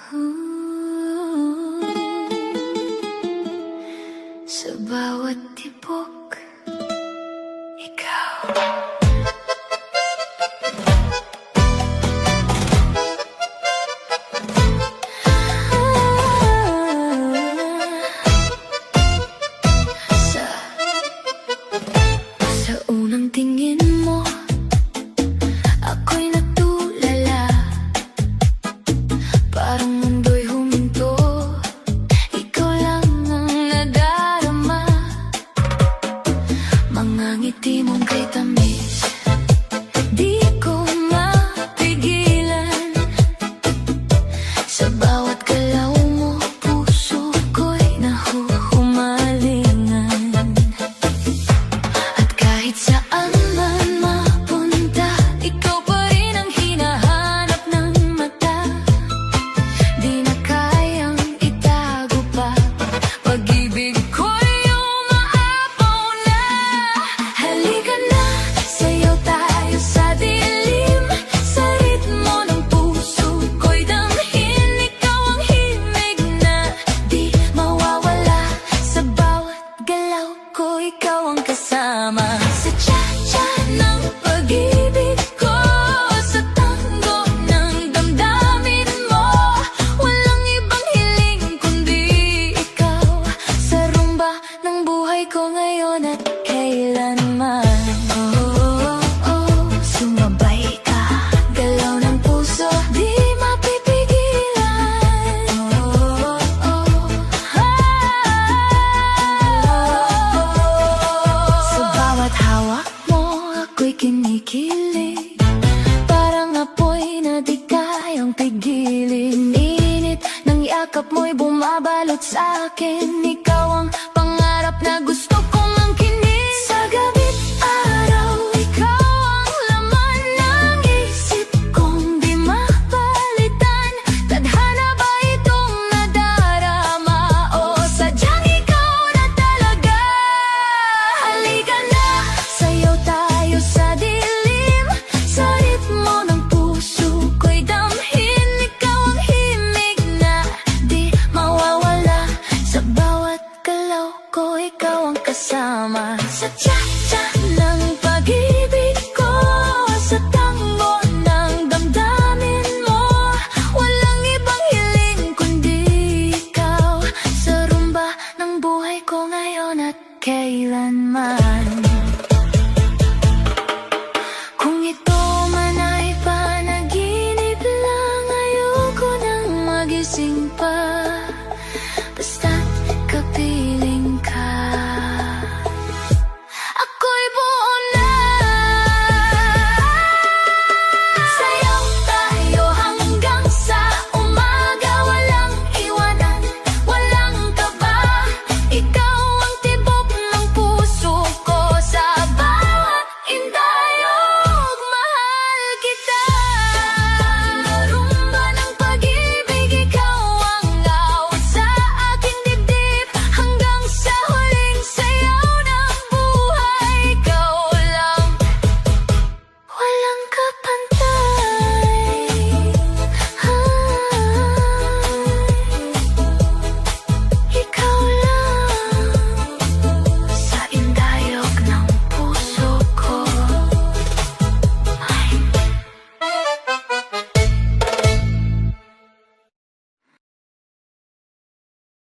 Sa bawat tibok, ikaw. Sa unang tingin mo, ako'y natulala. Parang mundo'y huminto, ikaw lang ang nadarama. Mga ngiti mong kay tamis, di ko mapigilan. Sa bawat galaw mo, puso ko'y nahuhumalingan. At kahit saan man mapunta, ikaw pa rin ang hinahanap ng mata. Di na kayang itago pa, pag-ibig ko'y umaapaw na. Halika na, sayaw tayo sa dilim, sa ritmo ng puso ko'y damhin. Ikaw ang himig na di mawawala, sa bawat galaw ko ikaw ang kasama. Sa cha-cha ng pag-ibig ko, sa tango ng damdamin mo, walang ibang hiling kundi ikaw. Sa rumba ng buhay ko ngayon at kailanman. Sumabay ka, galaw ng puso, di mapipigilan. Sa bawat hawak mo, ako'y kinikilig, parang apoy na di kayang pigilin. Init ng yakap mo'y bumabalot sa akin. Ikaw ang pangarap na gusto kong angkinin. Sa gabi't araw, ikaw ang laman ng isip kong di mapalitan. Tadhana ba itong nadarama, o sadyang ikaw na talaga? Halika na, sayaw tayo sa dilim, sa ritmo ng puso ko'y damhin. Ikaw ang himig na di mawawala, sa bawat galaw ko ikaw ang kasama. Sa cha-cha ng pag-ibig ko, sa tango ng damdamin mo, walang ibang hiling kundi ikaw. Sa rumba ng buhay ko ngayon at kailanman. Kung ito man ay panaginip lang, ayoko nang magising pa.